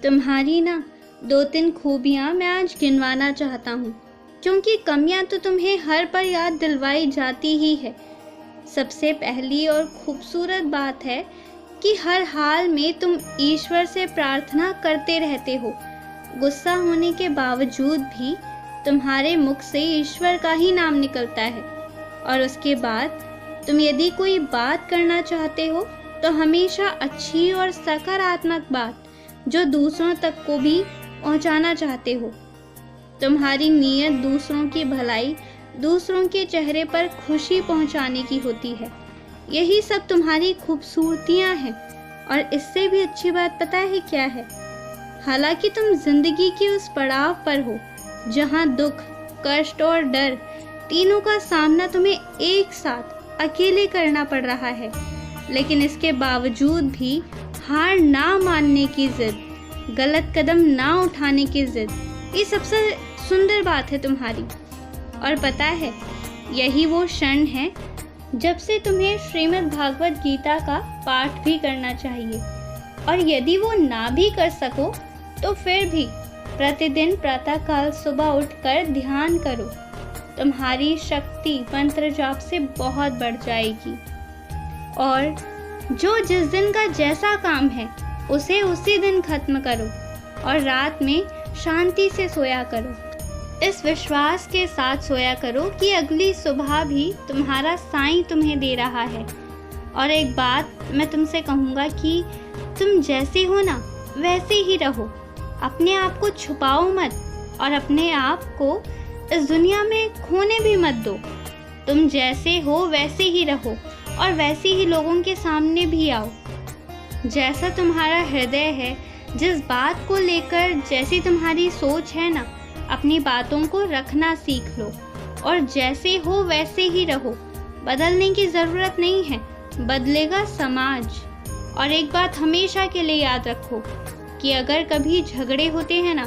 तुम्हारी ना 2-3 खूबियाँ मैं आज गिनवाना चाहता हूँ, क्योंकि कमियाँ तो तुम्हें हर पल याद दिलवाई जाती ही है। सबसे पहली और खूबसूरत बात है कि हर हाल में तुम ईश्वर से प्रार्थना करते रहते हो। गुस्सा होने के बावजूद भी तुम्हारे मुख से ईश्वर का ही नाम निकलता है। और उसके बाद तुम यदि कोई बात करना चाहते हो तो हमेशा अच्छी और सकारात्मक बात जो दूसरों तक को भी पहुंचाना चाहते हो। तुम्हारी नीयत दूसरों की भलाई, दूसरों के चेहरे पर खुशी पहुंचाने की होती है। यही सब तुम्हारी खूबसूरतियां हैं। और इससे भी अच्छी बात पता है क्या है? हालांकि तुम जिंदगी की उस पड़ाव पर हो जहां दुख, कष्ट और डर तीनों का सामना तुम्हें एक साथ अकेले करना पड़ रहा है, लेकिन इसके बावजूद भी हार ना मानने की जिद, गलत कदम ना उठाने की जिद, ये सबसे सुंदर बात है तुम्हारी। और पता है, यही वो क्षण है जब से तुम्हें श्रीमद् भागवत गीता का पाठ भी करना चाहिए। और यदि वो ना भी कर सको तो फिर भी प्रतिदिन प्रातःकाल सुबह उठकर ध्यान करो। तुम्हारी शक्ति मंत्र जाप से बहुत बढ़ जाएगी। और जो जिस दिन का जैसा काम है उसे उसी दिन खत्म करो और रात में शांति से सोया करो। इस विश्वास के साथ सोया करो कि अगली सुबह भी तुम्हारा साईं तुम्हें दे रहा है। और एक बात मैं तुमसे कहूँगा कि तुम जैसे हो ना वैसे ही रहो। अपने आप को छुपाओ मत और अपने आप को इस दुनिया में खोने भी मत दो। तुम जैसे हो वैसे ही रहो और वैसे ही लोगों के सामने भी आओ। जैसा तुम्हारा हृदय है, जिस बात को लेकर जैसी तुम्हारी सोच है ना, अपनी बातों को रखना सीख लो और जैसे हो वैसे ही रहो। बदलने की ज़रूरत नहीं है, बदलेगा समाज। और एक बात हमेशा के लिए याद रखो कि अगर कभी झगड़े होते हैं ना,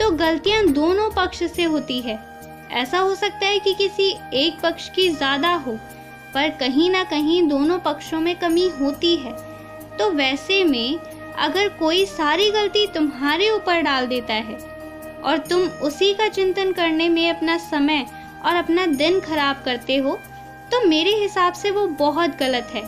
तो गलतियां दोनों पक्ष से होती है। ऐसा हो सकता है कि किसी एक पक्ष की ज़्यादा हो, पर कहीं ना कहीं दोनों पक्षों में कमी होती है। तो वैसे में अगर कोई सारी गलती तुम्हारे ऊपर डाल देता है और तुम उसी का चिंतन करने में अपना समय और अपना दिन खराब करते हो, तो मेरे हिसाब से वो बहुत गलत है।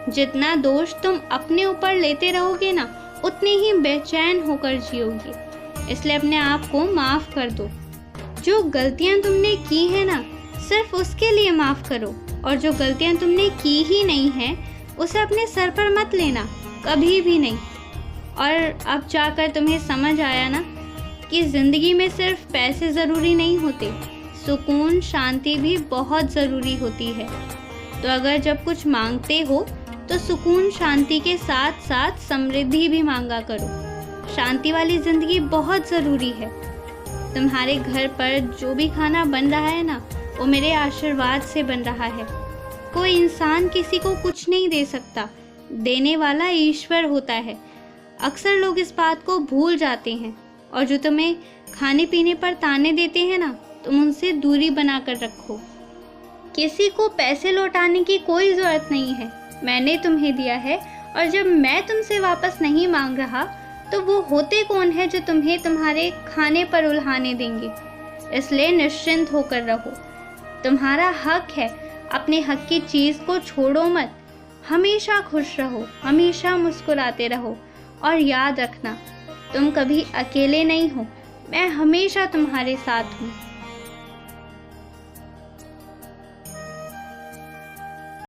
जितना दोष तुम अपने ऊपर लेते रहोगे ना, उतने ही बेचैन होकर जियोगे। इसलिए अपने आप को माफ़ कर दो। जो गलतियां तुमने की है ना, सिर्फ उसके लिए माफ़ करो। और जो गलतियां तुमने की ही नहीं है, उसे अपने सर पर मत लेना, कभी भी नहीं। और अब जाकर तुम्हें समझ आया ना कि ज़िंदगी में सिर्फ पैसे ज़रूरी नहीं होते, सुकून, शांति भी बहुत ज़रूरी होती है। तो अगर जब कुछ मांगते हो तो सुकून, शांति के साथ साथ समृद्धि भी मांगा करो। शांति वाली ज़िंदगी बहुत ज़रूरी है। तुम्हारे घर पर जो भी खाना बन रहा है ना, वो मेरे आशीर्वाद से बन रहा है। कोई इंसान किसी को कुछ नहीं दे सकता, देने वाला ईश्वर होता है। अक्सर लोग इस बात को भूल जाते हैं। और जो तुम्हें खाने पीने पर ताने देते हैं ना, तुम उनसे दूरी बनाकर रखो। किसी को पैसे लौटाने की कोई ज़रूरत नहीं है, मैंने तुम्हें दिया है। और जब मैं तुमसे वापस नहीं मांग रहा, तो वो होते कौन है जो तुम्हें तुम्हारे खाने पर उल्हाने देंगे। इसलिए निश्चिंत होकर रहो। तुम्हारा हक है, अपने हक की चीज़ को छोड़ो मत। हमेशा खुश रहो, हमेशा मुस्कुराते रहो। और याद रखना, तुम कभी अकेले नहीं हो, मैं हमेशा तुम्हारे साथ हूँ।